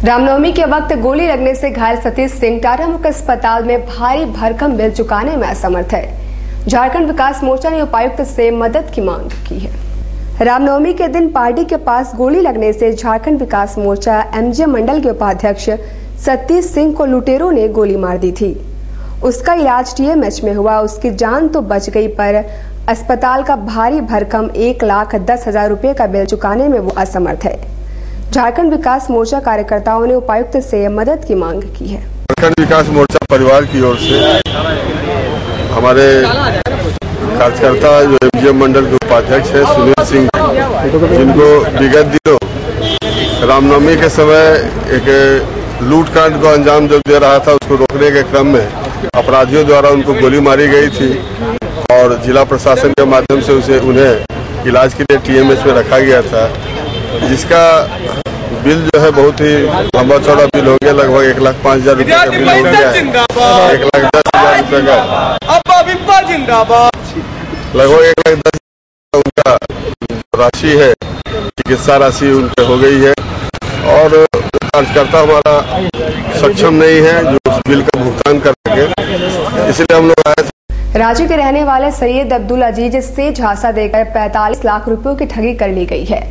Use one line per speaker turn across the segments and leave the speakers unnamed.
रामनवमी के वक्त गोली लगने से घायल सतीश सिंह टाटा मुख्य अस्पताल में भारी भरकम बिल चुकाने में असमर्थ है। झारखंड विकास मोर्चा ने उपायुक्त से मदद की मांग की है। रामनवमी के दिन पार्टी के पास गोली लगने से झारखंड विकास मोर्चा एमजे मंडल के उपाध्यक्ष सतीश सिंह को लुटेरों ने गोली मार दी थी। उसका इलाज टीएमएच में हुआ। उसकी जान तो बच गई, पर अस्पताल का भारी भरकम 1,10,000 रुपए का बिल चुकाने में वो असमर्थ है। झारखंड विकास मोर्चा कार्यकर्ताओं ने उपायुक्त से मदद की मांग की है।
झारखंड विकास मोर्चा परिवार की ओर से हमारे कार्यकर्ता जो एमजे मंडल के उपाध्यक्ष है सुनील सिंह, जिनको विगत दिनों रामनवमी के समय एक लूटकांड को अंजाम जो दे रहा था, उसको रोकने के क्रम में अपराधियों द्वारा उनको गोली मारी गई थी और जिला प्रशासन के माध्यम से उन्हें इलाज के लिए टीएमएच में रखा गया था, जिसका बिल जो है बहुत ही लंबा चौड़ा बिल हो गया। लगभग 1,05,000 रुपए का बिल हो गया है। 1,10,000 रुपए का लगभग 1,10,000 उनका राशि है, चिकित्सा राशि उनके हो गई है और कार्यकर्ता हमारा सक्षम नहीं है जो उस बिल का भुगतान कर सके, इसलिए हम लोग आए थे।
राज्य के रहने वाले सैयद अब्दुल अजीज से झांसा देकर 45 लाख रुपयों की ठगी कर ली गई है।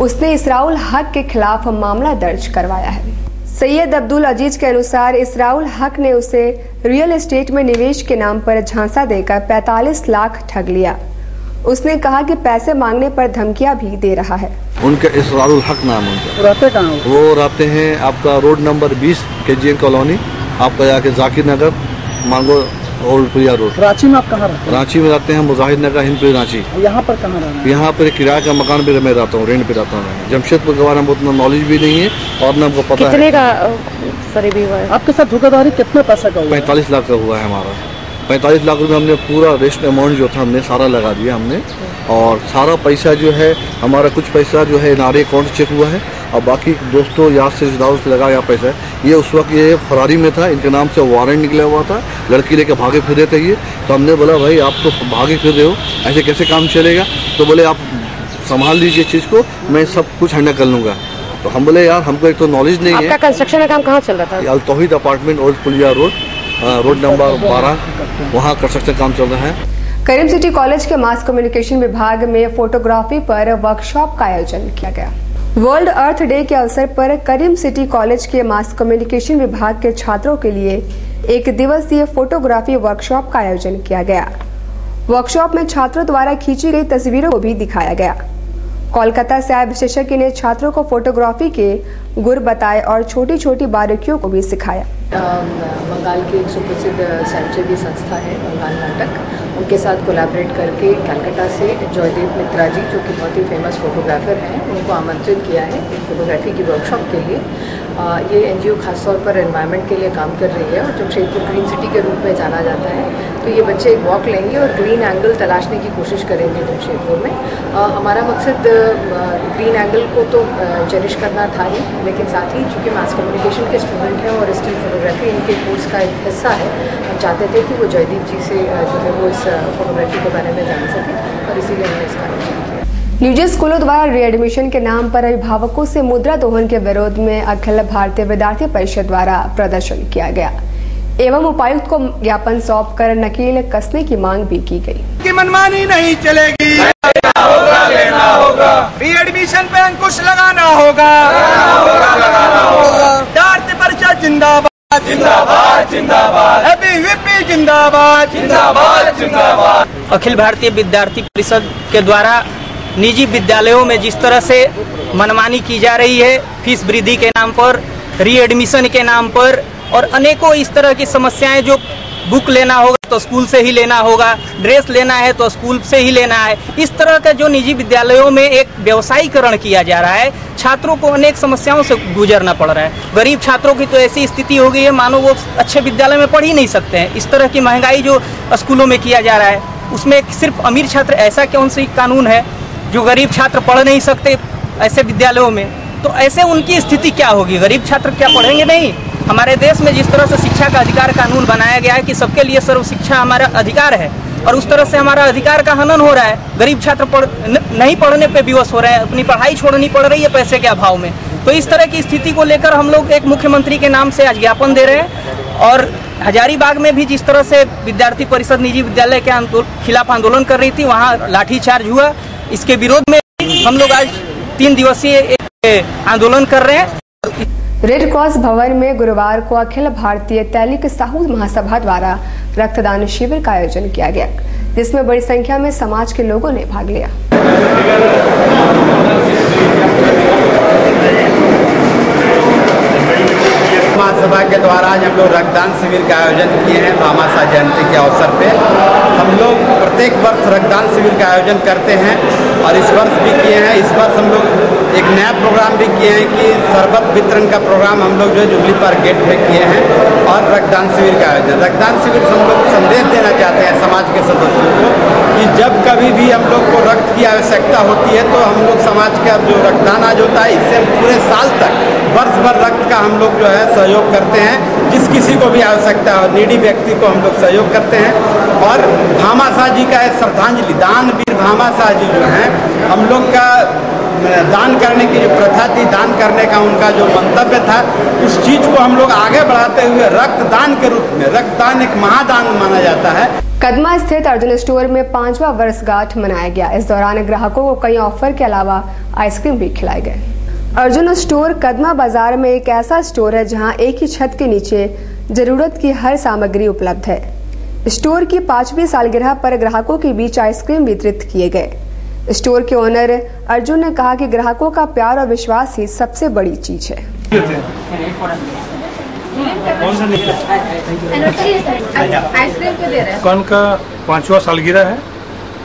उसने इसराउल हक के खिलाफ मामला दर्ज करवाया है। सैयद अब्दुल अजीज के अनुसार इसराउल हक ने उसे रियल एस्टेट में निवेश के नाम पर झांसा देकर 45 लाख ठग लिया। उसने कहा कि पैसे मांगने पर धमकियां भी दे रहा है।
उनका इसराउल हक नाम उनका।
रहते कहाँ?
वो रहते हैं आपका रोड नंबर 20 KGN कॉलोनी, आपका जाके जाकिर नगर मांगो ओल्ड पुलिया रोड।
रांची में आप कहाँ रहते हैं?
रांची में रहते हैं मुजाहिद नगर हिंदपुरी रांची।
यहाँ पर कहाँ रहते हैं?
यहाँ पर किराए का मकान पे मैं रहता हूँ, रेंट पे रहता हूँ। जमशेदपुर के बारे में उतना नॉलेज भी नहीं है और न हमको पता
कितने का करीबी हुआ है?
आपके साथ धोखाधड़ी कितने पैसा का हुआ?
45 लाख का हुआ है हमारा। 45 लाख रुपये हमने पूरा रेस्ट अमाउंट जो था हमने सारा लगा दिया हमने, और सारा पैसा जो है हमारा कुछ पैसा जो है नारे अकाउंट चेक हुआ है और बाकी दोस्तों याद से रिश्तेदारों से लगाया पैसा है। ये उस वक्त ये फरारी में था, इनके नाम से वारंट निकला हुआ था, लड़की लेके भागे फिर रहे थे ये। तो हमने बोला भाई आप तो भागे फिर रहे हो, ऐसे कैसे काम चलेगा? तो बोले आप संभाल लीजिए चीज़ को, मैं सब कुछ हैंडल कर लूँगा। तो हम बोले यार हमको एक तो नॉलेज नहीं है।
आपका कंस्ट्रक्शन का काम कहाँ चल रहा था?
तौहीद अपार्टमेंट ओल्ड पुलिया रोड नंबर 12, वहाँ कंस्ट्रक्शन काम चल रहा है।
करीम सिटी कॉलेज के मास कम्युनिकेशन विभाग में फोटोग्राफी पर वर्कशॉप का आयोजन किया गया। वर्ल्ड अर्थ डे के अवसर पर करीम सिटी कॉलेज के मास कम्युनिकेशन विभाग के छात्रों के लिए एक दिवसीय फोटोग्राफी वर्कशॉप का आयोजन किया गया। वर्कशॉप में छात्रों द्वारा खींची गई तस्वीरों को भी दिखाया गया। कोलकाता से आए विशेषज्ञ ने छात्रों को फोटोग्राफी के गुर बताए और छोटी छोटी बारीकियों को भी सिखाया।
बंगाल की एक सुप्रसिद्ध स्वयंसेवी संस्था है बंगाल नाटक, उनके साथ कोलैबोरेट करके कलकत्ता से जयदेव मित्रा जी जो कि बहुत ही फेमस फोटोग्राफर हैं, उनको आमंत्रित किया है एक फोटोग्राफी की वर्कशॉप के लिए। ये एनजीओ खासतौर पर एनवायरनमेंट के लिए काम कर रही है और जमशेदपुर ग्रीन सिटी के रूप में जाना जाता है। तो ये बच्चे एक वॉक लेंगे और ग्रीन एंगल तलाशने की कोशिश करेंगे जमशेदपुर में। हमारा मकसद ग्रीन एंगल को तो चेरिश करना था ही, लेकिन साथ ही चूँकि मास कम्युनिकेशन के स्टूडेंट हैं और स्टिल फोटोग्राफी इनके कोर्स का एक हिस्सा है, हम चाहते थे कि वो जयदीप जी से जो है वो इस फोटोग्राफी के बारे में जान सकें और इसीलिए हमने इसका आयोजन किया।
निजी स्कूलों द्वारा रीएडमिशन के नाम पर अभिभावकों से मुद्रा दोहन के विरोध में अखिल भारतीय विद्यार्थी परिषद द्वारा प्रदर्शन किया गया एवं उपायुक्त को ज्ञापन सौंप कर नकेल कसने की मांग भी की गई।
की मनमानी नहीं चलेगी, लेना होगा, रीएडमिशन पे अंकुश लगाना होगा, विद्यार्थी परिषद जिंदाबाद, जिंदाबाद, जिंदाबाद, एबीवीपी जिंदाबाद, जिंदाबाद, जिंदाबाद।
अखिल भारतीय विद्यार्थी परिषद के द्वारा निजी विद्यालयों में जिस तरह से मनमानी की जा रही है, फीस वृद्धि के नाम पर, रीएडमिशन के नाम पर और अनेकों इस तरह की समस्याएं, जो बुक लेना होगा तो स्कूल से ही लेना होगा, ड्रेस लेना है तो स्कूल से ही लेना है, इस तरह का जो निजी विद्यालयों में एक व्यवसायीकरण किया जा रहा है, छात्रों को अनेक समस्याओं से गुजरना पड़ रहा है। गरीब छात्रों की तो ऐसी स्थिति हो गई है मानो वो अच्छे विद्यालय में पढ़ ही नहीं सकते हैं। इस तरह की महंगाई जो स्कूलों में किया जा रहा है, उसमें सिर्फ अमीर छात्र, ऐसा कौन सी कानून है जो गरीब छात्र पढ़ नहीं सकते ऐसे विद्यालयों में? तो ऐसे उनकी स्थिति क्या होगी? गरीब छात्र क्या पढ़ेंगे नहीं? हमारे देश में जिस तरह से शिक्षा का अधिकार कानून बनाया गया है कि सबके लिए सर्व शिक्षा हमारा अधिकार है, और उस तरह से हमारा अधिकार का हनन हो रहा है। गरीब छात्र नहीं पढ़ने पे विवश हो रहे हैं, अपनी पढ़ाई छोड़नी पड़ रही है पैसे के अभाव में। तो इस तरह की स्थिति को लेकर हम लोग एक मुख्यमंत्री के नाम से आज ज्ञापन दे रहे हैं। और हजारीबाग में भी जिस तरह से विद्यार्थी परिषद निजी विद्यालय के खिलाफ आंदोलन कर रही थी, वहाँ लाठीचार्ज हुआ। इसके विरोध में हम लोग आज 3 दिवसीय एक आंदोलन कर रहे हैं।
रेड क्रॉस भवन में गुरुवार को अखिल भारतीय तैलिक साहू महासभा द्वारा रक्तदान शिविर का आयोजन किया गया, जिसमें बड़ी संख्या में समाज के लोगों ने भाग लिया।
महासभा के द्वारा आज हम लोग रक्तदान शिविर का आयोजन किए हैं। भामाशाह जयंती के अवसर पे हम लोग प्रत्येक वर्ष रक्तदान शिविर का आयोजन करते हैं और इस वर्ष भी किए हैं। इस वर्ष हम लोग एक नया प्रोग्राम भी किए हैं कि शरबत वितरण का प्रोग्राम हम लोग जो है जुबली पार्क गेट पे किए हैं और रक्तदान शिविर का आयोजन। रक्तदान शिविर से हम लोग संदेश देना चाहते हैं समाज के सदस्यों को कि जब कभी भी हम लोग को रक्त की आवश्यकता होती है तो हम लोग समाज का जो रक्तदान आज होता है, इससे हम पूरे साल तक वर्ष भर रक्त का हम लोग जो है सहयोग करते हैं। जिस किसी को भी आवश्यकता हो, नीडी व्यक्ति को हम लोग सहयोग करते हैं। और भामाशाह जी का एक श्रद्धांजलि, दानवीर भामाशाह जी जो हैं, हम लोग का दान करने की जो प्रथा थी, दान करने का उनका जो मंतव्य था, उस चीज को हम लोग आगे बढ़ाते हुए रक्तदान के रूप में, रक्तदान एक महादान माना जाता है।
कदमा स्थित अर्जुन स्टोर में 5वां वर्षगांठ मनाया गया। इस दौरान ग्राहकों को कई ऑफर के अलावा आइसक्रीम भी खिलाए गए। अर्जुन स्टोर कदमा बाजार में एक ऐसा स्टोर है जहां एक ही छत के नीचे जरूरत की हर सामग्री उपलब्ध है। स्टोर की 5वीं सालगिरह पर ग्राहकों के बीच आइसक्रीम वितरित किए गए। स्टोर के ओनर अर्जुन ने कहा कि ग्राहकों का प्यार और विश्वास ही सबसे बड़ी चीज है।
दुकान का 5वां सालगिरह है।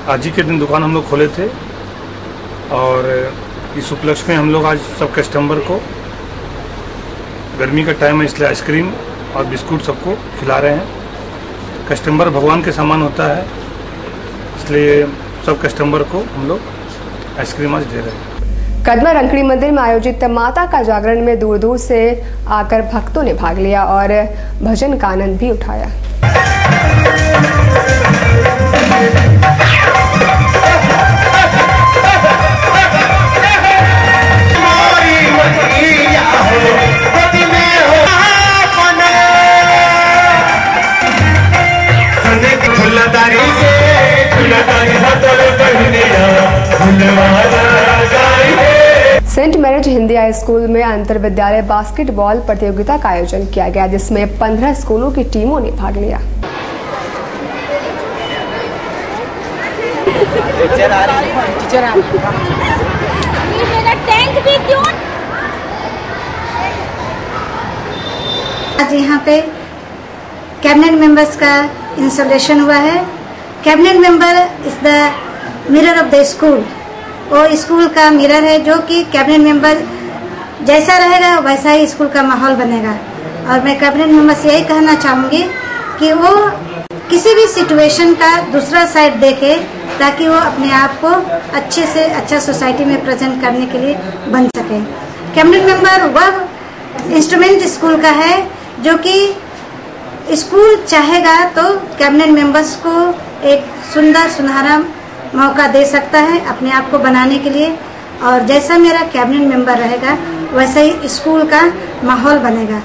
आज ही के दिन दुकान हम लोग खोले थे और इस उपलक्ष्य में हम लोग आज सब कस्टमर को, गर्मी का टाइम है इसलिए आइसक्रीम और बिस्कुट सबको खिला रहे हैं। कस्टमर भगवान के समान होता है, इसलिए सब कस्टमर को हम लोग आइसक्रीम आज दे रहे हैं।
कदमा रंकड़ी मंदिर में आयोजित माता का जागरण में दूर दूर से आकर भक्तों ने भाग लिया और भजन का आनंद भी उठाया। Saint Mary's Hindi high school में अंतर विद्यालय बास्केटबॉल प्रतियोगिता का आयोजन किया गया, जिसमें 15 स्कूलों की टीमों ने भाग लिया।
आज यहाँ पे कैबिनेट मेंबर्स का इंस्टॉलेशन हुआ है। Cabinet member is the mirror of the school. वो स्कूल का मिरर है, जो कि कैबिनेट मेंबर जैसा रहेगा वैसा ही स्कूल का माहौल बनेगा। और मैं कैबिनेट मेंबर से यही कहना चाहूँगी कि वो किसी भी सिचुएशन का दूसरा साइड देखे, ताकि वो अपने आप को अच्छे से अच्छा सोसाइटी में प्रेजेंट करने के लिए बन सके। कैबिनेट मेंबर वह इंस्ट्रूमेंट स्कूल का है जो कि स्कूल चाहेगा तो कैबिनेट मेंबर्स को एक सुंदर सुनहरा मौका दे सकता है अपने आप को बनाने के लिए। और जैसा मेरा कैबिनेट मेंबर रहेगा वैसा ही स्कूल का माहौल बनेगा।